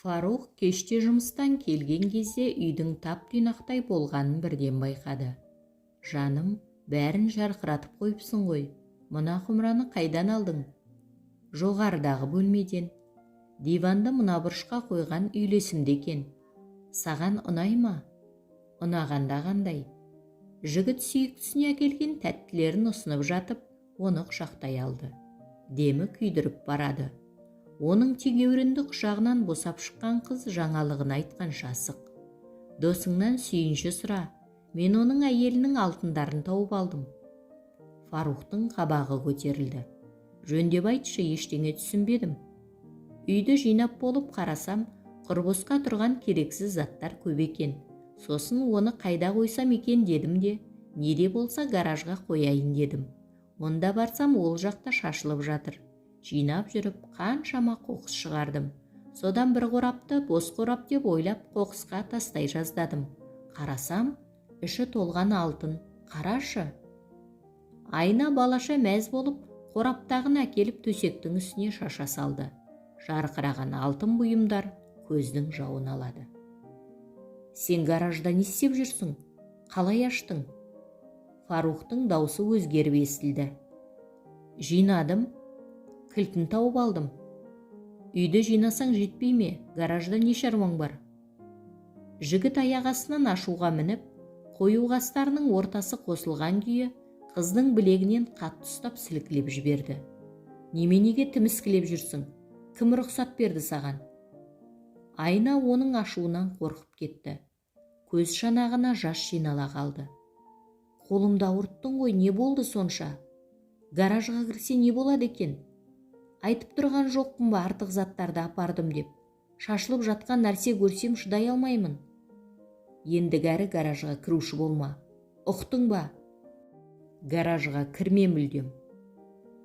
Фарух кеште жұмыстан келген кезде үйдің тап-тұйнақтай болғанын бірден байқады. Жаным, бәрін жарқыратып қойыпсың ғой. Мына құмыраны қайдан алдың? Жоғарыдағы бөлмеден. Диванды мына бұрышқа қойған үйлесімді екен. Саған ұнай ма? Ұнағанда қандай? Жігіт сүйіктісіне әкелген тәттілерін ұсынып жатып, оны құшақтай алды. Демі күйдіріп барады. Оның тегеурінді құшағынан босап шыққан қыз жаңалығын айтқанша асық. Досыңнан сүйінші сұра, мен оның әйелінің алтындарын тауып алдым. Фарухтың қабағы көтерілді. Жөндеп айтшы, ештеңе түсінбедім. Үйді жинап болып қарасам, құрбысқа тұрған керексіз заттар көп екен. Сосын оны қайда қойсам екен дедім де, неде болса гаражға қояйын дедім. Онда барсам ол жақта шашылып жатыр. Жинап жүріп қаншама қоқыс шығардым. Содан бір қорапты бос қорап деп ойлап қоқысқа тастай жаздадым. Қарасам, іші толған алтын. Қарашы. Айна балаша мәз болып, қораптағын әкеліп төсектің үстіне шаша салды. Жарқыраған алтын бұйымдар көздің жауын алады. Сен гаражда не істеп жүрсің? Қалай аштың? Фарухтың даусы өзгеріп естілді. Жинадым. Кілтін тауып алдым. Үйді жинасаң жетпей ме? Гаражда не шаруаң бар? Жігіт аяқ астынан ашуға мініп, қою қастарының ортасы қосылған күйі қыздың білегінен қатты ұстап сілкілеп жіберді. Неменеге тіміскілеп жүрсің? Кім рұқсат берді саған? Айна оның ашуынан қорқып кетті. Көз шанағына жас жинала қалды. Қолымда ауырттың ғой, не болды сонша? Гаражға кірсе не болады екен? Айтып тұрған жоқпын ба артық заттарды апардым деп. Шашылып жатқан нәрсе көрсем шыдай алмаймын. Ендігәрі гаражға кіруші болма. Ұқтың ба? Гаражға кірме мүлдем.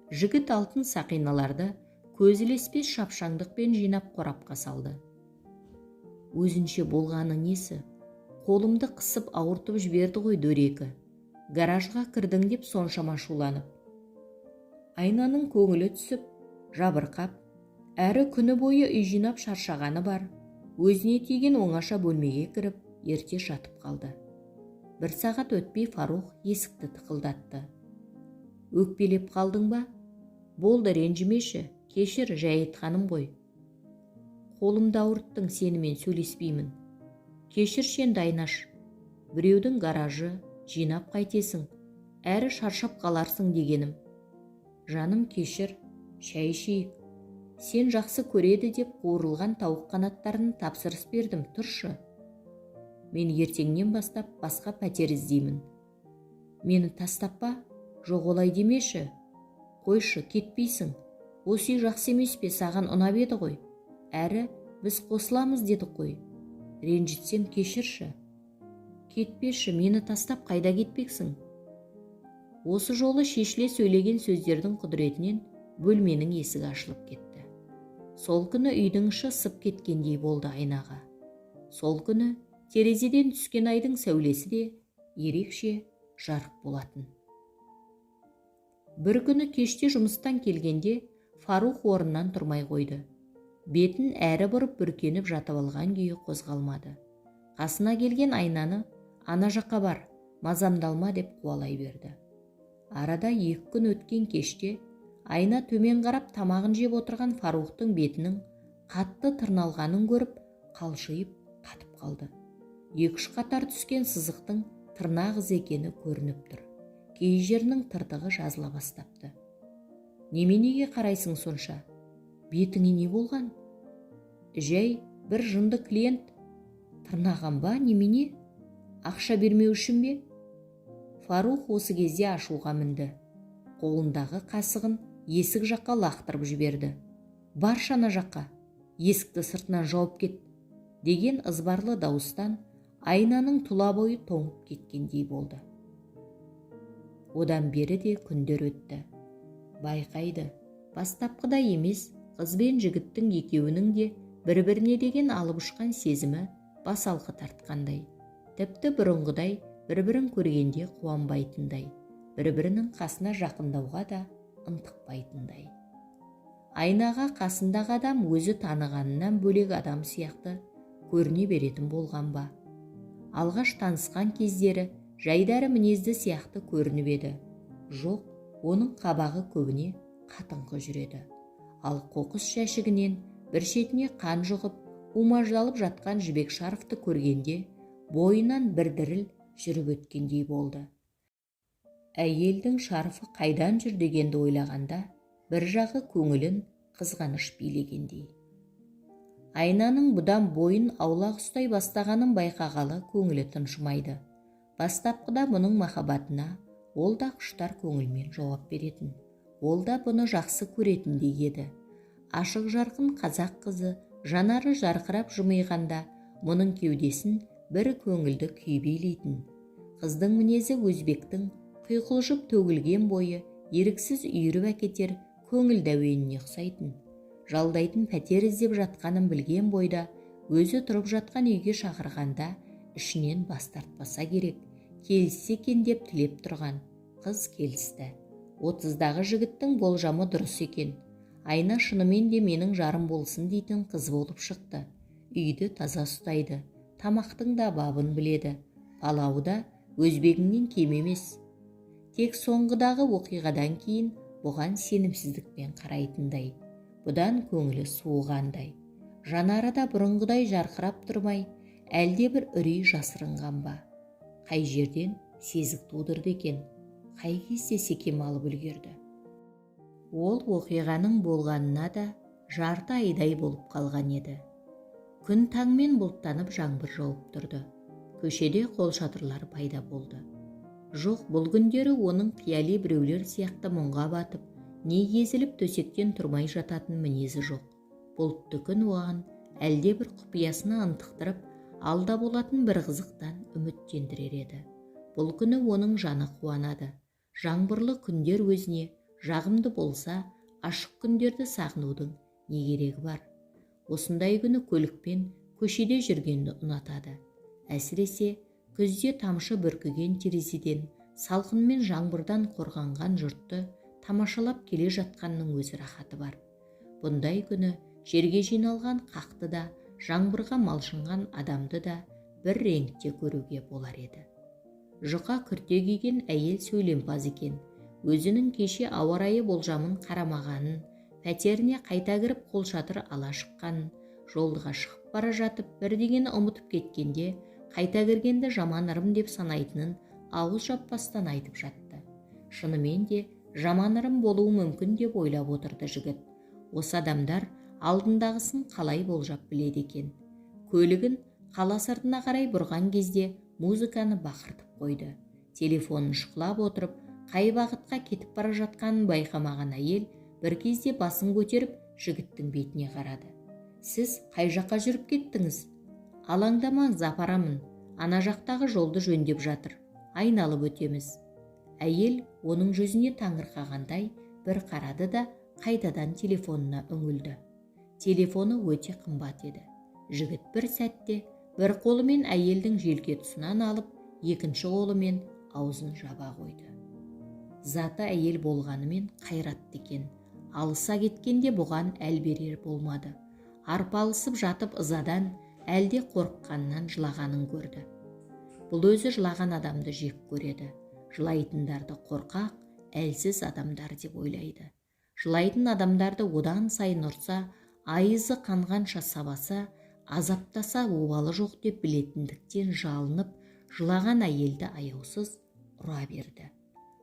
Жігіт алтын сақиналарды көз ілеспес шапшаңдықпен жинап қорапқа салды. Өзінше болғаны несі? Қолымды қысып ауыртып жіберді ғой дөрекі. Гаражға кірдің деп соншама шуланып. Айнаның көңілі түсіп, жабырқап, әрі күні бойы үй жинап шаршағаны бар. Өзіне тиген оңаша бөлмеге кіріп, ерте жатып қалды. Бір сағат өтпей Фарух есікті тықылдатты. Өкпелеп қалдың ба? Болды, ренжімеші, кешір, жай айтқаным ғой. Қолымды ауырттың, сенімен сөйлеспеймін. Кешірші енді Айнаш. Біреудің гаражы, жинап қайтесің, әрі шаршап қаларсың дегенім. Жаным, кешір, шай ішейік. Сен жақсы көреді деп қуырылған тауық қанаттарын тапсырыс бердім, тұршы. Мен ертеңнен бастап басқа пәтер іздеймін. Мені тастап па? Жоқ, олай демеші. Қойшы, кетпейсің. Осы үй жақсы емес пе, саған ұнап еді ғой. Әрі біз қосыламыз дедік қой. Ренжітсем кешірші. Кетпеші, мені тастап қайда кетпексің? Осы жолы шешіле сөйлеген сөздердің құдіретінен бөлменің есігі ашылып кетті. Сол күні үйдің іші сып кеткендей болды Айнаға. Сол күні терезеден түскен айдың сәулесі де ерекше жарық болатын. Бір күні кеште жұмыстан келгенде Фарух орнынан тұрмай қойды. Бетін әрі бұрып бүркеніп жатып алған күйі қозғалмады. Қасына келген Айнаны, ана жаққа бар, мазамдалма деп қуалай берді. Арада 2 күн өткен кеште Айна төмен қарап тамағын жеп отырған Фарухтың бетінің қатты тырналғанын көріп, қалшиып қатып қалды. 2-3 қатар түскен сызықтың тырнақ ізі екені көрініп тұр. Кей жерінің тыртығы жазыла бастапты. Неменеге қарайсың сонша? Бетіңе не болған? Жай, бір жынды клиент. Тырнаған ба, немене? Ақша бермеу үшін бе? Фарух осы кезде ашуға мінді. Қолындағы қасығын есік жаққа лақтырып жіберді. Бар шана жаққа, есікті сыртынан жауып кет, деген ызбарлы дауыстан Айнаның тұла бойы тоңып кеткендей болды. Одан бері де күндер өтті. Байқайды, бастапқыда емес, қыз бен жігіттің екеуінің де бір-біріне деген алып ұшқан сезімі басалқы тартқандай. Тіпті бұрынғыдай бір-бірін көргенде қуанбайтындай, бір-бірінің қасына жақындауға да ынтықпайтындай. Айнаға қасындағы адам өзі танығанынан бөлек адам сияқты көріне беретін болған ба? Алғаш танысқан кездері жайдары мінезді сияқты көрініп еді. Жоқ, оның қабағы көбіне қатыңқы жүреді. Ал қоқыс жәшігінен бір шетіне қан жұғып, умаждалып жатқан жібек шарфты көргенде бойынан бір діріл жүріп өткендей болды. Әйелдің шарфы қайдан жүр дегенді ойлағанда, бір жағы көңілін қызғаныш билегендей. Айнаның бұдан бойын аулақ ұстай бастағанын байқағалы көңілі тыншымайды. Бастапқыда бұның махаббатына ол да құштар көңілмен жауап беретін. Ол да бұны жақсы көретіндей еді. Ашық жарқын қазақ қызы жанары жарқырап жымиғанда мұның кеудесін бір көңілді күй билейтін. Қыздың мінезі өзбектің құйқылжып төгілген бойы еріксіз үйіріп әкетер көңіл дәуеніне ұқсайтын. Жалдайтын пәтер іздеп жатқанын білген бойда өзі тұрып жатқан үйге шақырғанда ішінен бас тартпаса керек, келіссе екен деп тілеп тұрған. Қыз келісті. 30-дағы жігіттің болжамы дұрыс екен. Айна шынымен де менің жарым болсын дейтін қыз болып шықты. Үйді таза ұстайды, тамақтың да бабын біледі. Палауы да өзбегіңнен кем емес. Тек соңғыдағы оқиғадан кейін бұған сенімсіздікпен қарайтындай. Бұдан көңілі суығандай. Жанары да бұрынғыдай жарқырап тұрмай, әлде бір үрей жасырынған ба? Қай жерден сезік тудырды екен? Қай кезде секем алып үлгерді? Ол оқиғаның болғанына да жарты айдай болып қалған еді. Күн таңмен бұлттанып жаңбыр жауып тұрды. Көшеде қолшатырлар пайда болды. Жоқ, бұл күндері оның қияли біреулер сияқты мұңға батып, не езіліп төсектен тұрмай жататын мінезі жоқ. Бұлтты күн оған әлде бір құпиясына ынтықтырып, алда болатын бір қызықтан үміттендірер еді. Бұл күні оның жаны қуанады. Жаңбырлы күндер өзіне жағымды болса, ашық күндерді сағынудың не керегі бар? Осындай күні көлікпен көшеде жүргенді ұнатады. Әсіресе күзде тамшы бүркіген терезеден салқын мен жаңбырдан қорғанған жұртты тамашалап келе жатқанның өзі рахаты бар. Бұндай күні жерге жиналған қақты да, жаңбырға малшынған адамды да бір реңкте көруге болар еді. Жұқа күрте киген әйел сөйлемпаз екен. Өзінің кеше ауа райы болжамын қарамағанын, пәтеріне қайта кіріп қолшатыр ала шыққанын, жолға шығып бара жатып бірдеңені ұмытып кеткенде, қайта кіргенді жаман ырым деп санайтынын ауыз жаппастан айтып жатты. Шынымен де жаман ырым болуы мүмкін деп ойлап отырды жігіт. Осы адамдар алдындағысын қалай болжап біледі екен? Көлігін қала сыртына қарай бұрған кезде музыканы бақыртып қойды. Телефонын шұқылап отырып, қай бағытқа кетіп бара жатқанын байқамаған әйел бір кезде басын көтеріп жігіттің бетіне қарады. Сіз қай жаққа жүріп кеттіңіз? Алаңдамаңыз, апарамын. Ана жақтағы жолды жөндеп жатыр. Айналып өтеміз. Әйел оның жүзіне таңырқағандай бір қарады да қайтадан телефонына үңілді. Телефоны өте қымбат еді. Жігіт бір сәтте бір қолымен әйелдің желке тұсынан алып, екінші қолымен аузын жаба қойды. Заты әйел болғанымен қайратты екен. Алыса кеткенде бұған әл берер болмады. Арпалысып жатып ызадан, әлде қорыққаннан жылағанын көрді. Бұл өзі жылаған адамды жек көреді. Жылайтындарды қорқақ, әлсіз адамдар деп ойлайды. Жылайтын адамдарды одан сайын ұрса, айызы қанғанша сабаса, азаптаса обалы жоқ деп білетіндіктен жалынып, жылаған әйелді аяусыз ұра берді.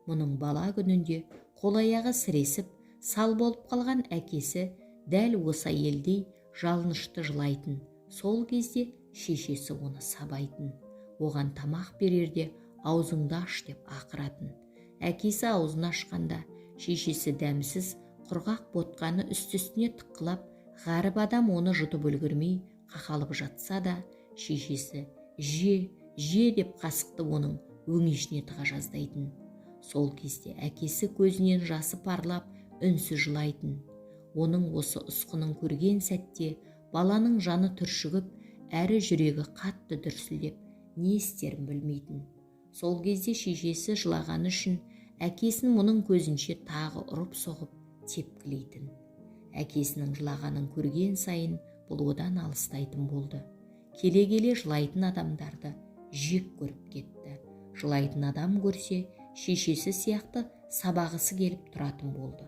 Мұның бала күнінде қол-аяғы сіресіп, сал болып қалған әкесі дәл осы әйелдей жалынышты жылайтын. Сол кезде шешесі оны сабайтын. Оған тамақ берерде аузыңды аш деп ақыратын. Әкесі аузын ашқанда шешесі дәмсіз құрғақ ботқаны үсті-үстіне тыққылап, ғаріп адам оны жұтып үлгермей қақалып жатса да, шешесі же деп қасықты оның өңешіне тыға жаздайтын. Сол кезде әкесі көзінен жасы парлап, үнсіз жылайтын. Оның осы ұсқынын көрген сәтте баланың жаны түршігіп, әрі жүрегі қатты дүрсілдеп, не істерін білмейтін. Сол кезде шешесі жылағаны үшін әкесін мұның көзінше тағы ұрып соғып тепкілейтін. Әкесінің жылағанын көрген сайын бұл одан алыстайтын болды. Келе-келе жылайтын адамдарды жек көріп кетті. Жылайтын адам көрсе, шешесі сияқты сабағысы келіп тұратын болды.